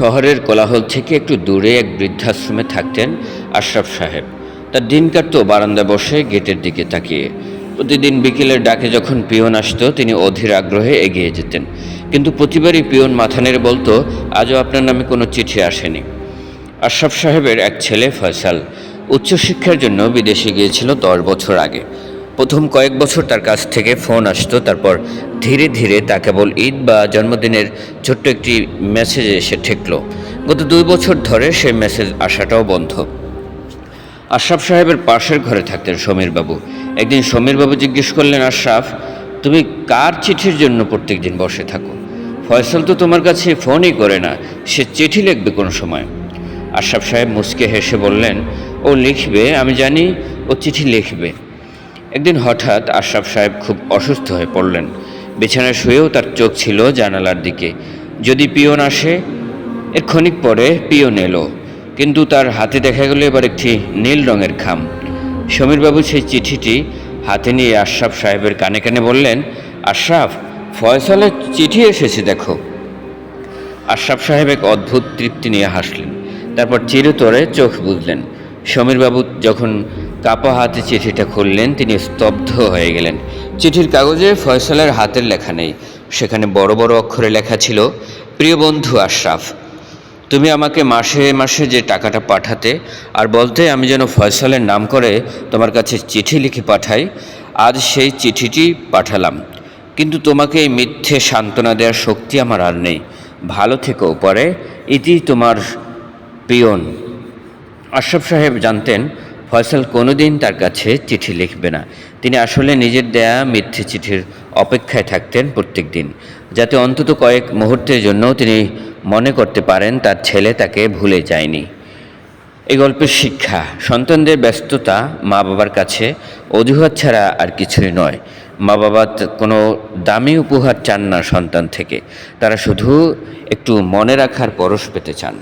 শহরের কোলাহল থেকে একটু দূরে এক বৃদ্ধাশ্রমে থাকতেন আশরাফ সাহেব। তার দিন কাটত বারান্দায় বসে গেটের দিকে তাকিয়ে। প্রতিদিন বিকেলের ডাকে যখন পিয়ন আসতো তিনি অধীর আগ্রহে এগিয়ে যেতেন, কিন্তু প্রতিবারই পিয়ন মাথা নেড়ে বলতো, আজও আপনার নামে কোনো চিঠি আসেনি। আশরাফ সাহেবের এক ছেলে ফয়সাল উচ্চশিক্ষার জন্য বিদেশে গিয়েছিল 10 বছর আগে। প্রথম কয়েক বছর তার কাছ থেকে ফোন আসতো, তারপর ধীরে ধীরে তা কেবল ঈদ বা জন্মদিনের ছোট্ট একটি মেসেজে এসে ঠেকল। গত 2 বছর ধরে সেই মেসেজ আসাটাও বন্ধ। আশরাফ সাহেবের পাশের ঘরে থাকতেন সমীরবাবু। একদিন সমীরবাবু জিজ্ঞেস করলেন, আশরাফ, তুমি কার চিঠির জন্য প্রত্যেক দিন বসে থাকো? ফয়সাল তো তোমার কাছে ফোনই করে না, সে চিঠি লিখবে কোন সময়? আশরাফ সাহেব মুচকে হেসে বললেন, ও লিখবে, আমি জানি ও চিঠি লিখবে। একদিন হঠাৎ আশরাফ সাহেব খুব অসুস্থ হয়ে পড়লেন। বিছানায় শুয়েও তার চোখ ছিল জানালার দিকে। যদি পিয়ন আসে। এর ক্ষণিক পরে পিয়ন এলো, কিন্তু তার হাতে দেখা গেল এবার একটি নীল রঙের খাম। সমীরবাবু সেই চিঠিটি হাতে নিয়ে আশরাফ সাহেবের কানে কানে বললেন, আশরাফ, ফয়সালের চিঠি এসেছে দেখো। আশরাফ সাহেব এক অদ্ভুত তৃপ্তি নিয়ে হাসলেন, তারপর চিরতরে চোখ বুজলেন। সমীরবাবু যখন কাপা হাতে চিঠিটা খুললেন তিনি স্তব্ধ হয়ে গেলেন। চিঠির কাগজে ফয়সালের হাতের লেখা নেই, সেখানে বড় বড় অক্ষরে লেখা ছিল, প্রিয় বন্ধু আশরাফ, তুমি আমাকে মাসে মাসে যে টাকাটা পাঠাতে আর বলতে আমি যেন ফয়সালের নাম করে তোমার কাছে চিঠি লিখে পাঠাই, আজ সেই চিঠিটি পাঠালাম। কিন্তু তোমাকে এই মিথ্যে সান্ত্বনা দেওয়ার শক্তি আমার আর নেই। ভালো থেকো পরে, ইতি তোমার পিয়ন। আশরাফ সাহেব জানতেন ফয়সাল কোনোদিন তার কাছে চিঠি লিখবে না। তিনি আসলে নিজের দেয়া মিথ্যে চিঠির অপেক্ষায় থাকতেন প্রত্যেক দিন, যাতে অন্তত কয়েক মুহূর্তের জন্য তিনি মনে করতে পারেন তার ছেলে তাকে ভুলে যায়নি। এই গল্পের শিক্ষা, সন্তানদের ব্যস্ততা মা বাবার কাছে অজুহাত ছাড়া আর কিছুই নয়। মা বাবা কোনো দামি উপহার চান না সন্তান থেকে, তারা শুধু একটু মনে রাখার পরশ পেতে চান।